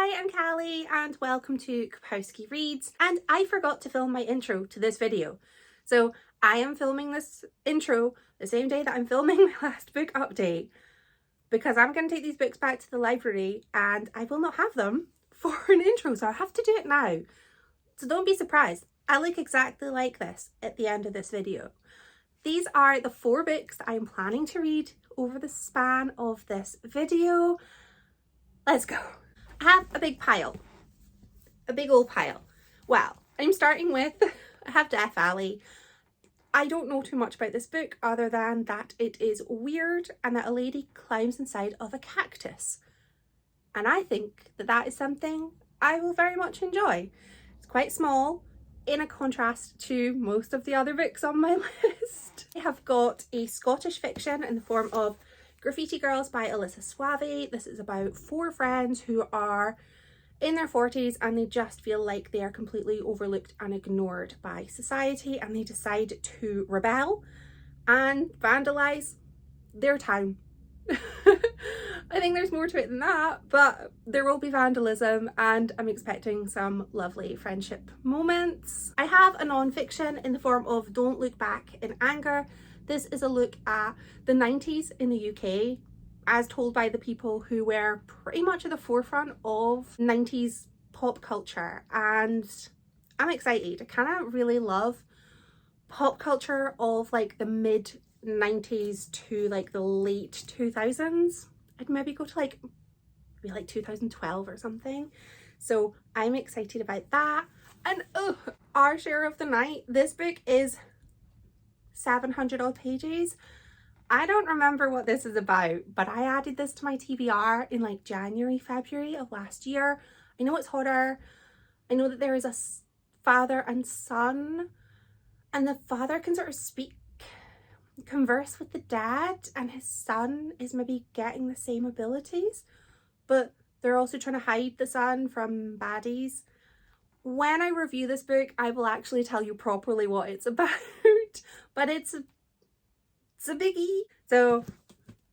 Hi, I'm Callie and welcome to Kapowski Reads, and I forgot to film my intro to this video. So I am filming this intro the same day that I'm filming my last book update because I'm going to take these books back to the library and I will not have them for an intro, so I have to do it now. So don't be surprised, I look exactly like this at the end of this video. These are the 4 books that I'm planning to read over the span of this video. Let's go. I have a big pile, a big old pile. Well, I'm starting with, I have Death Valley. I don't know too much about this book other than that it is weird and that a lady climbs inside of a cactus. And I think that that is something I will very much enjoy. It's quite small in a contrast to most of the other books on my list. I have got a Scottish fiction in the form of Graffiti Girls by Alyssa Suave. This is about 4 friends who are in their 40s and they just feel like they are completely overlooked and ignored by society, and they decide to rebel and vandalize their town. I think there's more to it than that, but there will be vandalism and I'm expecting some lovely friendship moments. I have a non-fiction in the form of Don't Look Back in Anger. This is a look at the 90s in the UK as told by the people who were pretty much at the forefront of 90s pop culture, and I'm excited. I kind of really love pop culture of like the mid 90s to like the late 2000s. I'd maybe go to maybe like 2012 or something. So I'm excited about that. And Our Share of the Night. This book is 700 odd pages. I don't remember what this is about, but I added this to my TBR in like January, February of last year. I know it's horror. I know that there is a father and son, and the father can sort of converse with the dad, and his son is maybe getting the same abilities, but they're also trying to hide the son from baddies. When I review this book, I will actually tell you properly what it's about, but it's a biggie. So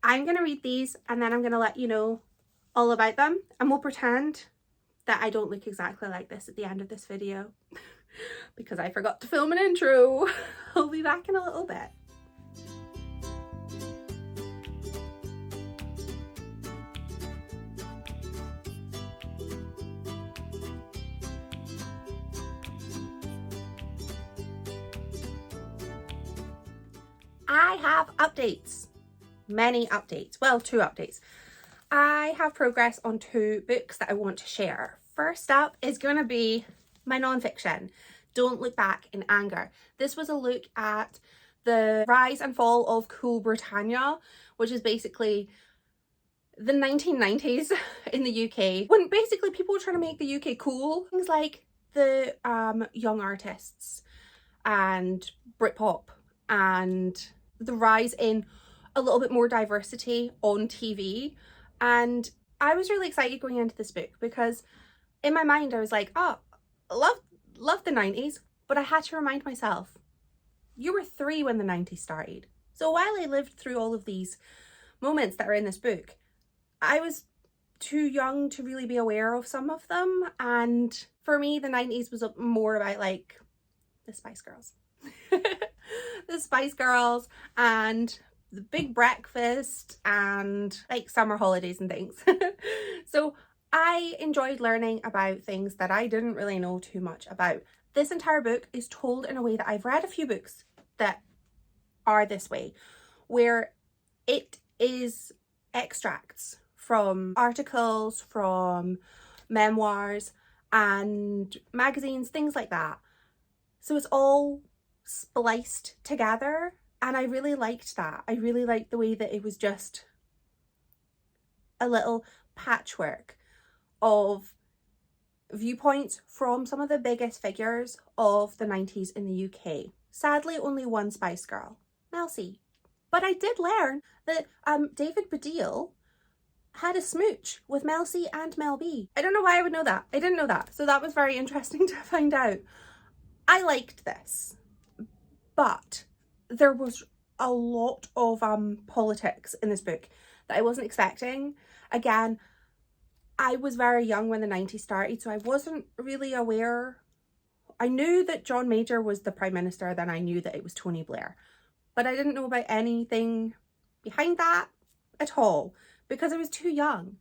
I'm gonna read these and then I'm gonna let you know all about them, and we'll pretend that I don't look exactly like this at the end of this video because I forgot to film an intro. I'll be back in a little bit. I have updates, many updates, well, 2 updates. I have progress on 2 books that I want to share. First up is going to be my non-fiction, Don't Look Back in Anger. This was a look at the rise and fall of Cool Britannia, which is basically the 1990s in the UK, when basically people were trying to make the UK cool. Things like the young artists and Britpop and the rise in a little bit more diversity on TV. And I was really excited going into this book because in my mind I was like, oh, love the 90s, but I had to remind myself, you were 3 when the 90s started. So while I lived through all of these moments that are in this book, I was too young to really be aware of some of them. And for me, the 90s was more about like the Spice Girls. The Spice Girls and the big breakfast and like summer holidays and things. So I enjoyed learning about things that I didn't really know too much about. This entire book is told in a way that I've read a few books that are this way, where it is extracts from articles, from memoirs and magazines, things like that. So it's all spliced together, and I really liked that. I really liked the way that it was just a little patchwork of viewpoints from some of the biggest figures of the 90s in the UK. Sadly, only one Spice Girl, Mel C. But I did learn that David Baddiel had a smooch with Mel C and Mel B. I don't know why I would know that. I didn't know that. So that was very interesting to find out. I liked this, but there was a lot of politics in this book that I wasn't expecting. Again, I was very young when the 90s started, so I wasn't really aware. I knew that John Major was the Prime Minister, then I knew that it was Tony Blair. But I didn't know about anything behind that at all because I was too young.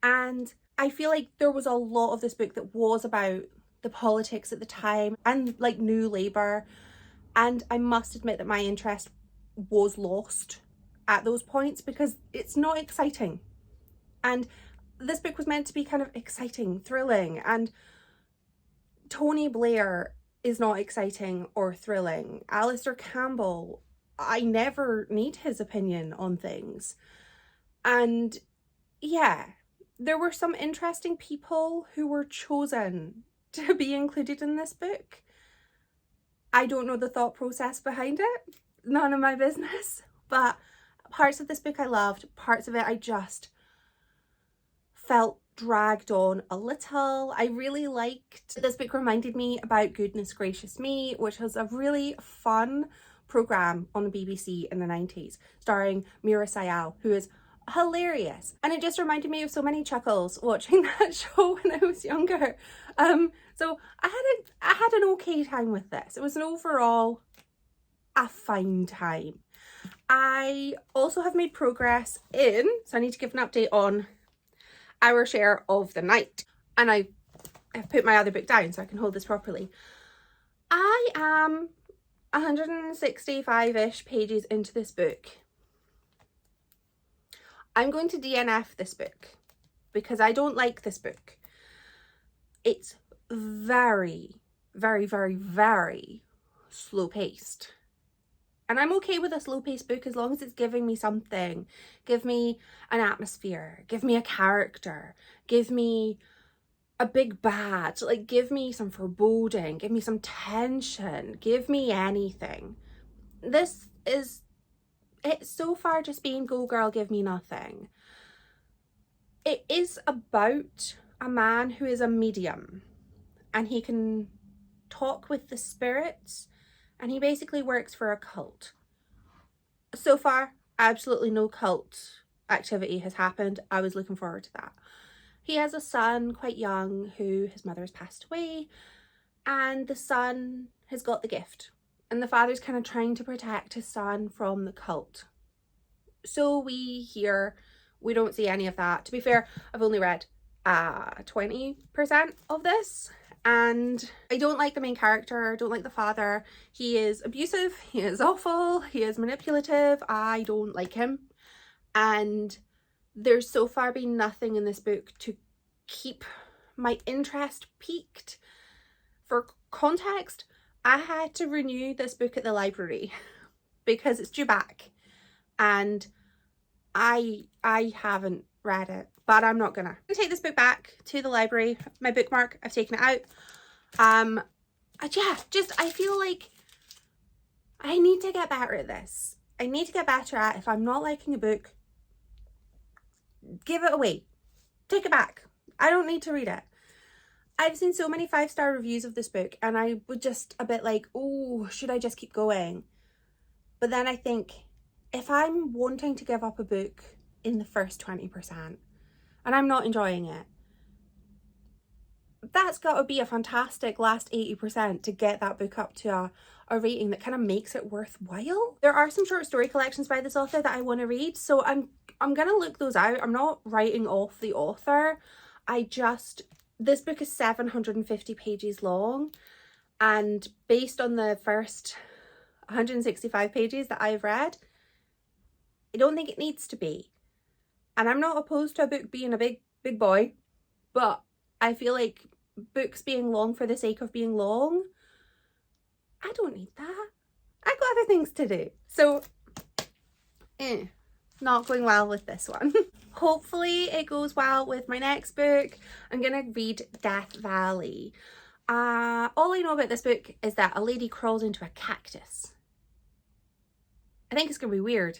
And I feel like there was a lot of this book that was about the politics at the time and like New Labour. And I must admit that my interest was lost at those points because it's not exciting. And this book was meant to be kind of exciting, thrilling, and Tony Blair is not exciting or thrilling. Alistair Campbell, I never need his opinion on things. And yeah, there were some interesting people who were chosen to be included in this book. I don't know the thought process behind it. None of my business. But parts of this book I loved. Parts of it I just felt dragged on a little. I really liked, this book reminded me about Goodness Gracious Me, which was a really fun programme on the BBC in the 90s, starring Mira Sayal, who is hilarious. And it just reminded me of so many chuckles watching that show when I was younger. So I had an okay time with this. It was an overall a fine time. I also have made progress in, so I need to give an update on our share of the night. And I have put my other book down so I can hold this properly. I am 165-ish pages into this book. I'm going to DNF this book because I don't like this book. It's very, very, very, very slow paced. And I'm okay with a slow paced book as long as it's giving me something. Give me an atmosphere, give me a character, give me a big bad, like give me some foreboding, give me some tension, give me anything. This is, it's so far just being go girl, give me nothing. It is about a man who is a medium and he can talk with the spirits and he basically works for a cult. So far, absolutely no cult activity has happened. I was looking forward to that. He has a son, quite young, who his mother has passed away, and the son has got the gift. And the father's kind of trying to protect his son from the cult. So we don't see any of that. To be fair, I've only read 20% of this. And I don't like the main character, I don't like the father. He is abusive, he is awful, he is manipulative. I don't like him. And there's so far been nothing in this book to keep my interest piqued. For context, I had to renew this book at the library because it's due back. And I haven't read it. But I'm not gonna. I'm gonna take this book back to the library. My bookmark, I've taken it out. I feel like I need to get better at this. I need to get better at, if I'm not liking a book, give it away. Take it back. I don't need to read it. I've seen so many 5-star reviews of this book and I was just a bit like, oh, should I just keep going? But then I think, if I'm wanting to give up a book in the first 20%, and I'm not enjoying it, that's got to be a fantastic last 80% to get that book up to a rating that kind of makes it worthwhile. There are some short story collections by this author that I want to read, so I'm gonna look those out. I'm not writing off the author. This book is 750 pages long, and based on the first 165 pages that I've read, I don't think it needs to be. And I'm not opposed to a book being a big boy, but I feel like books being long for the sake of being long, I don't need that. I got other things to do. So, not going well with this one. Hopefully it goes well with my next book. I'm gonna read Death Valley. All I know about this book is that a lady crawls into a cactus. I think it's gonna be weird.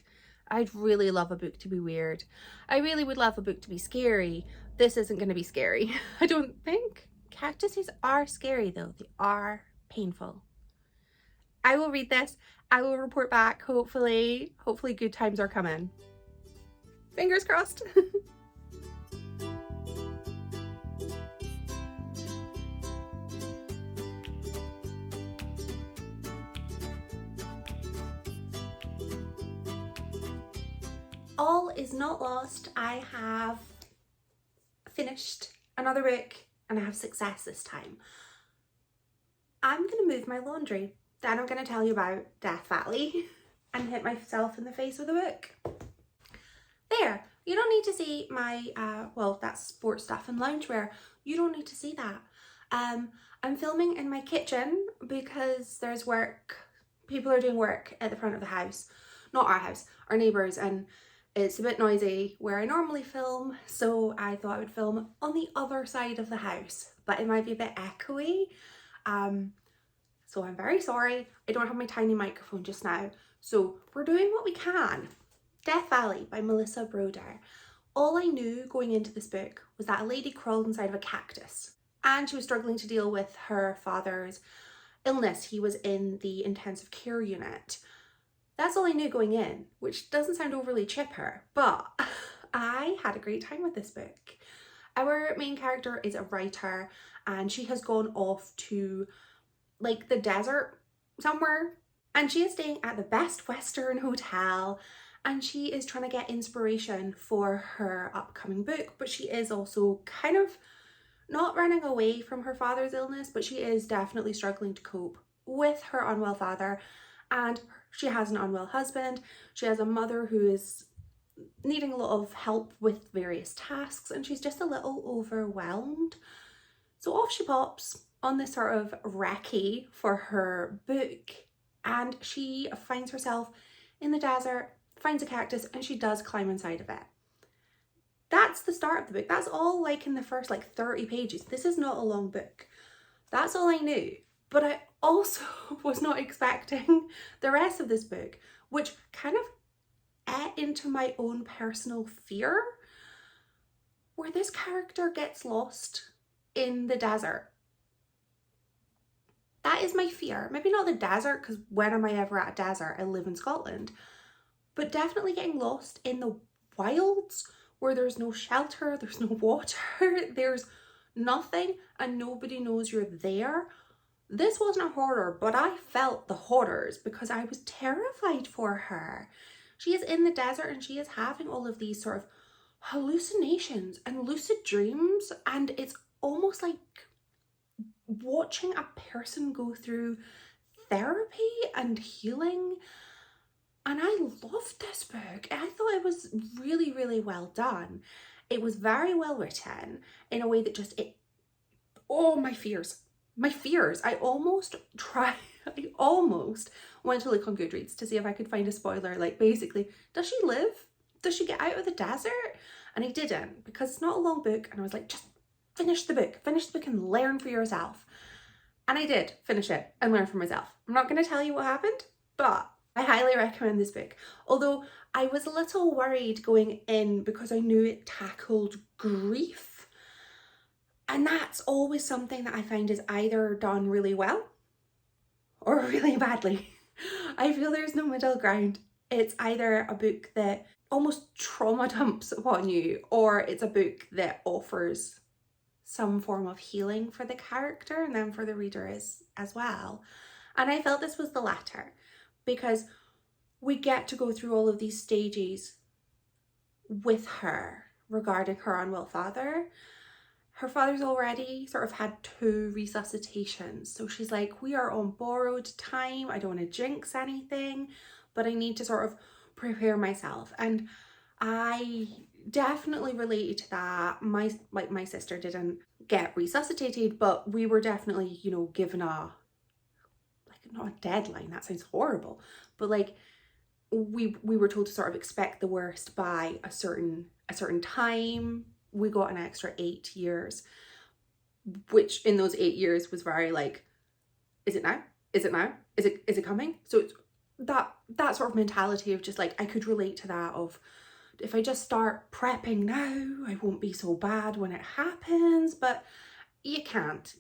I'd really love a book to be weird. I really would love a book to be scary. This isn't going to be scary. I don't think. Cactuses are scary though. They are painful. I will read this. I will report back, hopefully. Hopefully good times are coming. Fingers crossed. all is not lost. I have finished another book and I have success this time. I'm going to move my laundry. Then I'm going to tell you about Death Valley and hit myself in the face with a book. There, you don't need to see my, well, that's sports stuff and loungewear. You don't need to see that. I'm filming in my kitchen because there's work. People are doing work at the front of the house. Not our house, our neighbours, and it's a bit noisy where I normally film, so I thought I would film on the other side of the house, but it might be a bit echoey. So I'm very sorry. I don't have my tiny microphone just now. So we're doing what we can. Death Valley by Melissa Broder. All I knew going into this book was that a lady crawled inside of a cactus and she was struggling to deal with her father's illness. He was in the intensive care unit. That's all I knew going in, which doesn't sound overly chipper, but I had a great time with this book. Our main character is a writer and she has gone off to like the desert somewhere, and she is staying at the Best Western Hotel and she is trying to get inspiration for her upcoming book, but she is also kind of not running away from her father's illness, but she is definitely struggling to cope with her unwell father, and she has an unwell husband. She has a mother who is needing a lot of help with various tasks and she's just a little overwhelmed. So off she pops on this sort of recce for her book, and she finds herself in the desert, finds a cactus, and she does climb inside of it. That's the start of the book. That's all like in the first like 30 pages. This is not a long book. That's all I knew. But I also was not expecting the rest of this book, which kind of ate into my own personal fear, where this character gets lost in the desert. That is my fear. Maybe not the desert, because when am I ever at a desert? I live in Scotland. But definitely getting lost in the wilds where there's no shelter, there's no water, there's nothing and nobody knows you're there. This wasn't a horror, but I felt the horrors because I was terrified for her. She is in the desert and she is having all of these sort of hallucinations and lucid dreams, and it's almost like watching a person go through therapy and healing. And I loved this book. I thought it was really, really well done. It was very well written in a way that just, oh, my fears. I almost went to look on Goodreads to see if I could find a spoiler. Like basically, does she live? Does she get out of the desert? And I didn't, because it's not a long book. And I was like, just finish the book and learn for yourself. And I did finish it and learn for myself. I'm not going to tell you what happened, but I highly recommend this book. Although I was a little worried going in because I knew it tackled grief. And that's always something that I find is either done really well or really badly. I feel there's no middle ground. It's either a book that almost trauma dumps upon you, or it's a book that offers some form of healing for the character and then for the reader as well. And I felt this was the latter, because we get to go through all of these stages with her regarding her unwell father. Her father's already sort of had 2 resuscitations. So she's like, we are on borrowed time. I don't want to jinx anything, but I need to sort of prepare myself. And I definitely related to that. My sister didn't get resuscitated, but we were definitely, you know, given a, like, not a deadline, that sounds horrible, but like we were told to sort of expect the worst by a certain time. We got an extra 8 years, which in those 8 years was very like, is it now? Is it now? Is it coming? So it's that sort of mentality of just like, I could relate to that of, if I just start prepping now, I won't be so bad when it happens. But you can't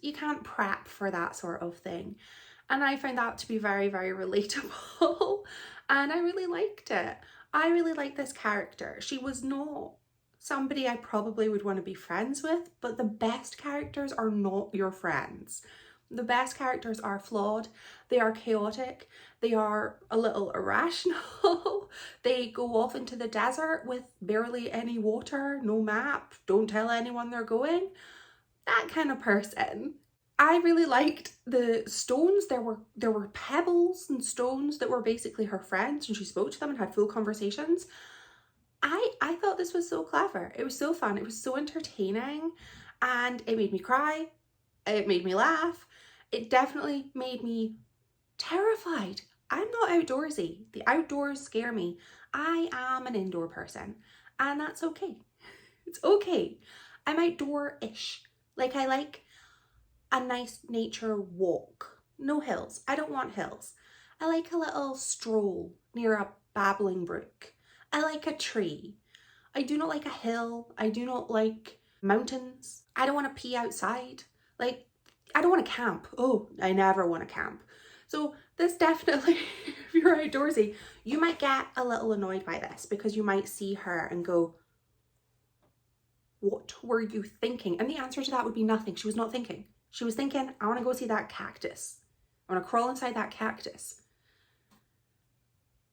prep for that sort of thing. And I found that to be very, very relatable. And I really liked it. I really liked this character. She was not somebody I probably would want to be friends with, but the best characters are not your friends. The best characters are flawed, they are chaotic, they are a little irrational, they go off into the desert with barely any water, no map, don't tell anyone they're going. That kind of person. I really liked the stones. There were pebbles and stones that were basically her friends, and she spoke to them and had full conversations. I thought this was so clever. It was so fun. It was so entertaining, and it made me cry. It made me laugh. It definitely made me terrified. I'm not outdoorsy. The outdoors scare me. I am an indoor person, and that's okay. It's okay. I'm outdoor-ish. Like, I like a nice nature walk. No hills. I don't want hills. I like a little stroll near a babbling brook. I like a tree. I do not like a hill. I do not like mountains. I don't want to pee outside. Like, I don't want to camp. Oh, I never want to camp. So this definitely, if you're outdoorsy, you might get a little annoyed by this because you might see her and go, what were you thinking? And the answer to that would be nothing. She was not thinking. She was thinking, I want to go see that cactus. I want to crawl inside that cactus.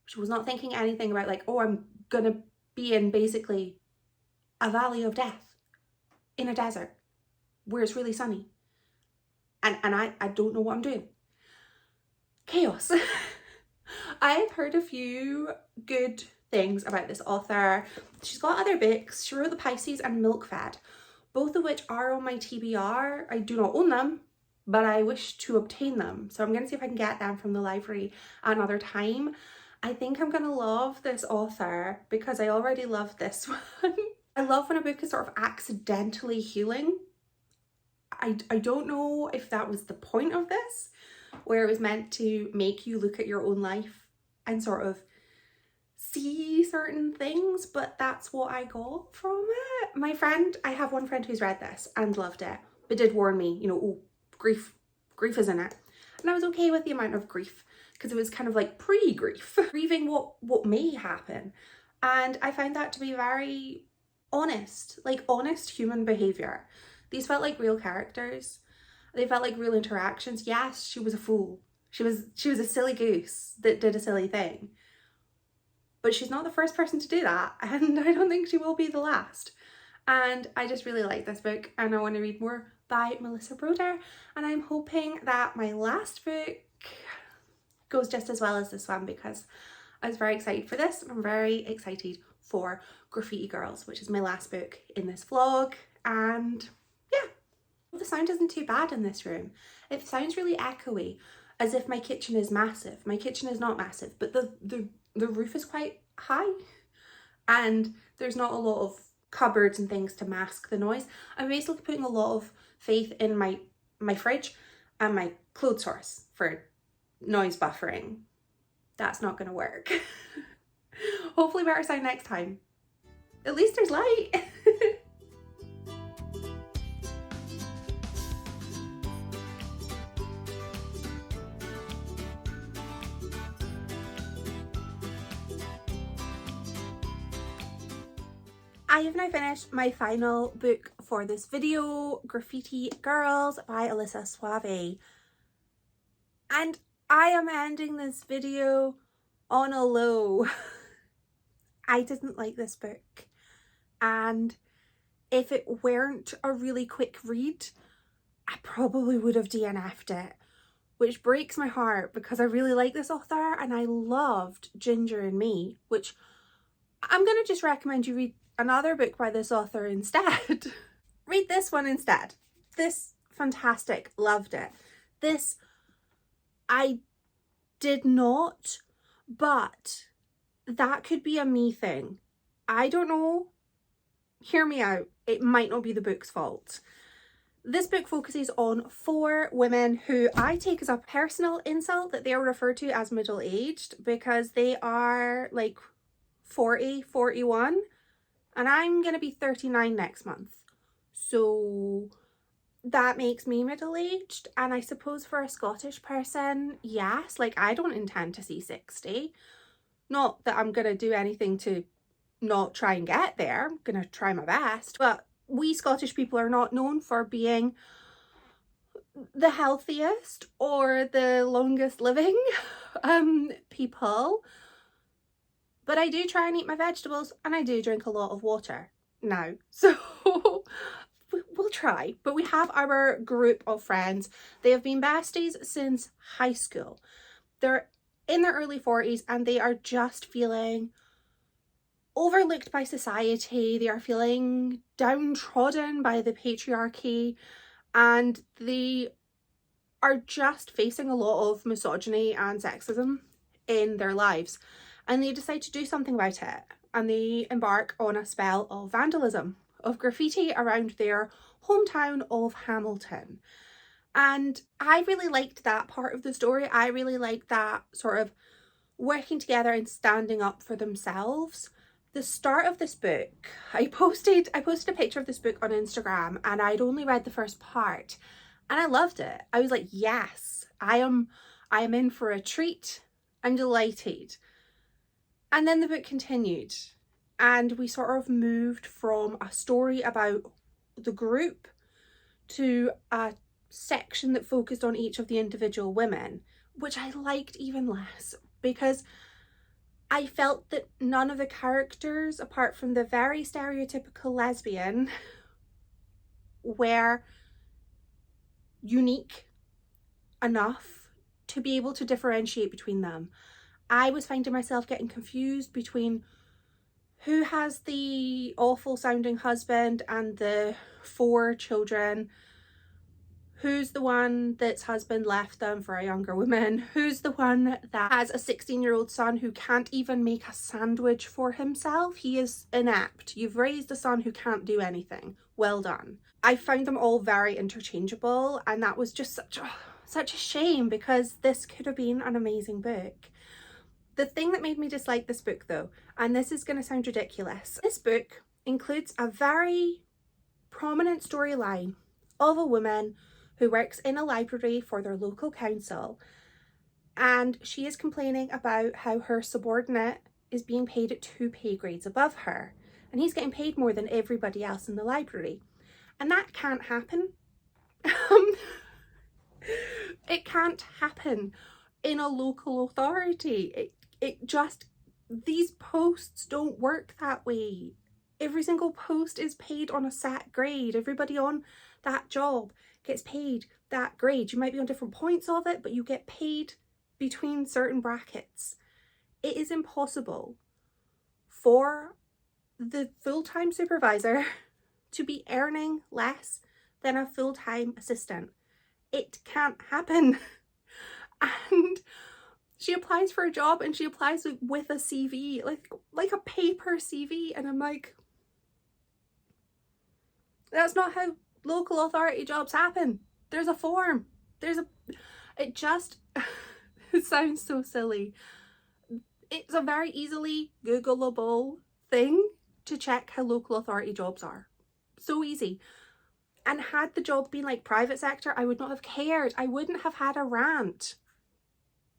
She was not thinking anything about like, oh, I'm going to be in basically a valley of death in a desert where it's really sunny. And I don't know what I'm doing. Chaos. I've heard a few good things about this author. She's got other books. She wrote The Pisces and Milk Fed, both of which are on my TBR. I do not own them, but I wish to obtain them. So I'm going to see if I can get them from the library at another time. I think I'm going to love this author because I already love this one. I love when a book is sort of accidentally healing. I don't know if that was the point of this, where it was meant to make you look at your own life and sort of see certain things, but that's what I got from it. I have one friend who's read this and loved it, but did warn me, you know, oh, grief is in it. And I was okay with the amount of grief because it was kind of like pre-grief, grieving what may happen. And I found that to be very honest, like honest human behavior. These felt like real characters. They felt like real interactions. Yes, she was a fool. She was a silly goose that did a silly thing. But she's not the first person to do that, and I don't think she will be the last. And I just really like this book, and I want to read more by Melissa Broder, and I'm hoping that my last book goes just as well as this one because I was very excited for this. I'm very excited for Graffiti Girls, which is my last book in this vlog, and yeah. The sound isn't too bad in this room. It sounds really echoey, as if my kitchen is massive. My kitchen is not massive, but the roof is quite high and there's not a lot of cupboards and things to mask the noise. I'm basically putting a lot of faith in my fridge and my clothes horse for noise buffering. That's not going to work. Hopefully better sound next time. At least there's light. I have now finished my final book for this video, Graffiti Girls by Alyssa Suave. And I am ending this video on a low. I didn't like this book. And if it weren't a really quick read, I probably would have DNF'd it. Which breaks my heart because I really like this author and I loved Ginger and Me, which I'm going to just recommend you read another book by this author instead. Read this one instead. This, fantastic, loved it. This, I did not, but that could be a me thing. I don't know. Hear me out. It might not be the book's fault. This book focuses on 4 women who I take as a personal insult that they are referred to as middle-aged because they are like 40, 41. And I'm going to be 39 next month. So that makes me middle-aged. And I suppose for a Scottish person, yes, like I don't intend to see 60. Not that I'm going to do anything to not try and get there. I'm going to try my best. But we Scottish people are not known for being the healthiest or the longest living people, but I do try and eat my vegetables and I do drink a lot of water now. So we'll try. But we have our group of friends. They have been besties since high school. They're in their early 40s and they are just feeling overlooked by society. They are feeling downtrodden by the patriarchy, and they are just facing a lot of misogyny and sexism in their lives. And they decide to do something about it. And they embark on a spell of vandalism, of graffiti around their hometown of Hamilton. And I really liked that part of the story. I really liked that sort of working together and standing up for themselves. The start of this book, I posted a picture of this book on Instagram, and I'd only read the first part and I loved it. I was like, yes, I am in for a treat. I'm delighted. And then the book continued and we sort of moved from a story about the group to a section that focused on each of the individual women, which I liked even less, because I felt that none of the characters, apart from the very stereotypical lesbian, were unique enough to be able to differentiate between them. I was finding myself getting confused between who has the awful sounding husband and the 4 children, who's the one that's husband left them for a younger woman, who's the one that has a 16-year-old son who can't even make a sandwich for himself. He is inept. You've raised a son who can't do anything. Well done. I found them all very interchangeable, and that was just such a shame, because this could have been an amazing book. The thing that made me dislike this book though, and this is going to sound ridiculous, this book includes a very prominent storyline of a woman who works in a library for their local council, and she is complaining about how her subordinate is being paid at 2 pay grades above her, and he's getting paid more than everybody else in the library. And that can't happen. It can't happen in a local authority. It just, these posts don't work that way. Every single post is paid on a set grade. Everybody on that job gets paid that grade. You might be on different points of it, but you get paid between certain brackets. It is impossible for the full-time supervisor to be earning less than a full-time assistant. It can't happen. And she applies for a job and she applies with a CV, like a paper CV, and I'm like, that's not how local authority jobs happen. There's a form. It just, it sounds so silly. It's a very easily Googleable thing to check how local authority jobs are. So easy. And had the job been like private sector, I would not have cared. I wouldn't have had a rant.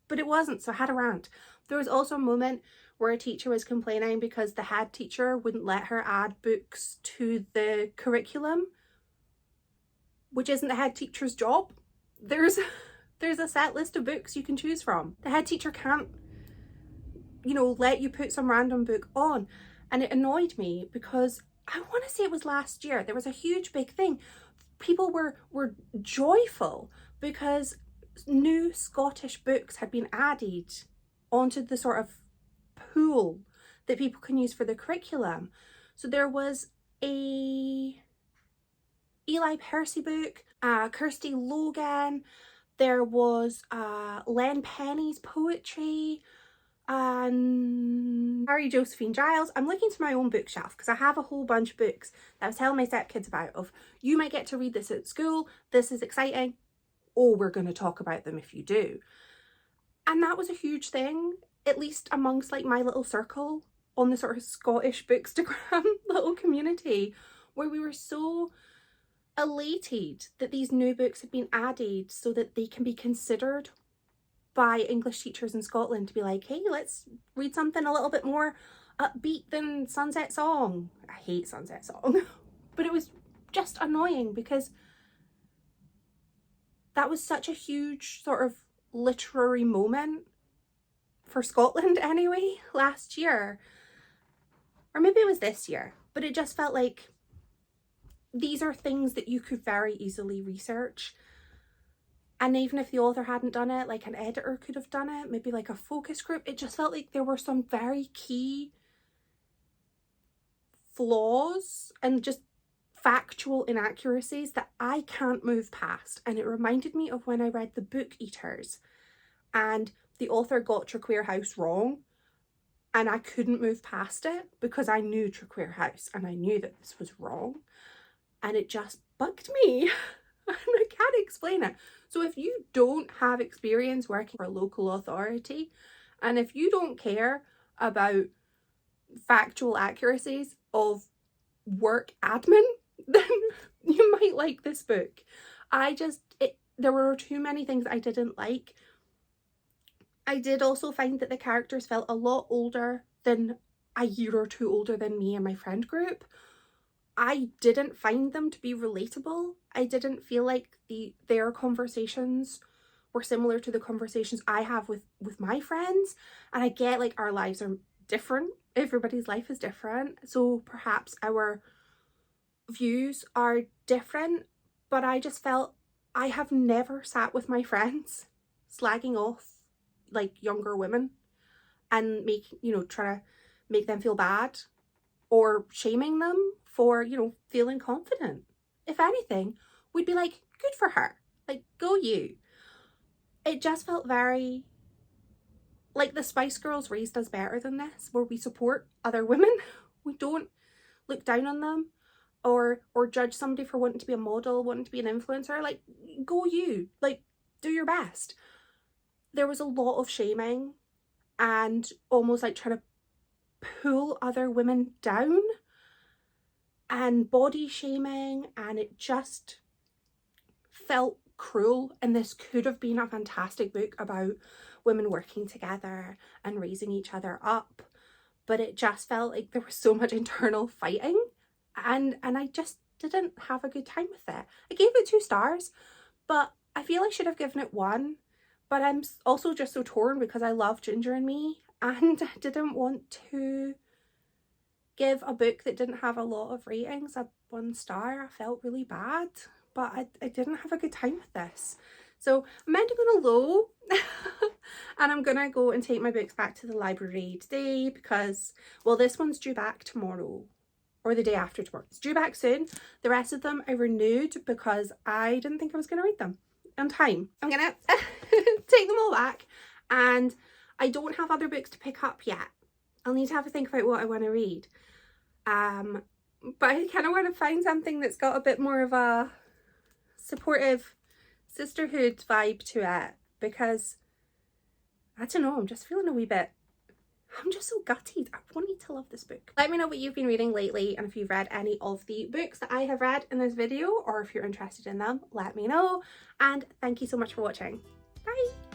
But it wasn't, so I had a rant. There was also a moment where a teacher was complaining because the head teacher wouldn't let her add books to the curriculum, which isn't the head teacher's job. There's a set list of books you can choose from. The head teacher can't, let you put some random book on. And it annoyed me because I want to say it was last year. There was a huge big thing. People were joyful because new Scottish books had been added onto the sort of pool that people can use for the curriculum. So there was a Eli Percy book, Kirsty Logan, there was Len Penny's poetry, and Harry Josephine Giles. I'm looking to my own bookshelf because I have a whole bunch of books that I was telling my stepkids about, of you might get to read this at school, this is exciting, oh, we're going to talk about them if you do. And that was a huge thing, at least amongst like my little circle on the sort of Scottish Bookstagram little community, where we were so elated that these new books had been added so that they can be considered by English teachers in Scotland to be like, hey, let's read something a little bit more upbeat than Sunset Song. I hate Sunset Song. But it was just annoying because that was such a huge sort of literary moment for Scotland anyway, last year. Or maybe it was this year, but it just felt like these are things that you could very easily research. And even if the author hadn't done it, like an editor could have done it, maybe like a focus group. It just felt like there were some very key flaws and just factual inaccuracies that I can't move past. And it reminded me of when I read The Book Eaters and the author got Traquair House wrong, and I couldn't move past it because I knew Traquair House and I knew that this was wrong, and it just bugged me and I can't explain it. So if you don't have experience working for a local authority, and if you don't care about factual accuracies of work admin, then you might like this book. There were too many things I didn't like. I did also find that the characters felt a lot older than a year or two older than me and my friend group. I didn't find them to be relatable. I didn't feel like their conversations were similar to the conversations I have with my friends. And I get like our lives are different. Everybody's life is different. So perhaps our views are different, but I just felt I have never sat with my friends slagging off like younger women and trying to make them feel bad or shaming them for, feeling confident. If anything, we'd be like, good for her, like, go you. It just felt very like the Spice Girls raised us better than this, where we support other women. We don't look down on them or judge somebody for wanting to be a model, wanting to be an influencer. Like, go you, like, do your best. There was a lot of shaming and almost like trying to pull other women down and body shaming, and it just felt cruel. And this could have been a fantastic book about women working together and raising each other up, but it just felt like there was so much internal fighting, and I just didn't have a good time with it. I gave it 2 stars, but I feel I should have given it 1. But I'm also just so torn because I love Ginger and Me, and I didn't want to give a book that didn't have a lot of ratings a 1 star. I felt really bad, but I didn't have a good time with this. So I'm ending on a low and I'm gonna go and take my books back to the library today because, well, this one's due back tomorrow or the day after tomorrow. It's due back soon. The rest of them I renewed because I didn't think I was gonna read them on time. I'm gonna take them all back, and I don't have other books to pick up yet. I'll need to have a think about what I want to read. But I kind of want to find something that's got a bit more of a supportive sisterhood vibe to it, because I don't know, I'm just feeling a wee bit, I'm just so gutted. I wanted to love this book. Let me know what you've been reading lately, and if you've read any of the books that I have read in this video, or if you're interested in them, let me know. And thank you so much for watching. Bye!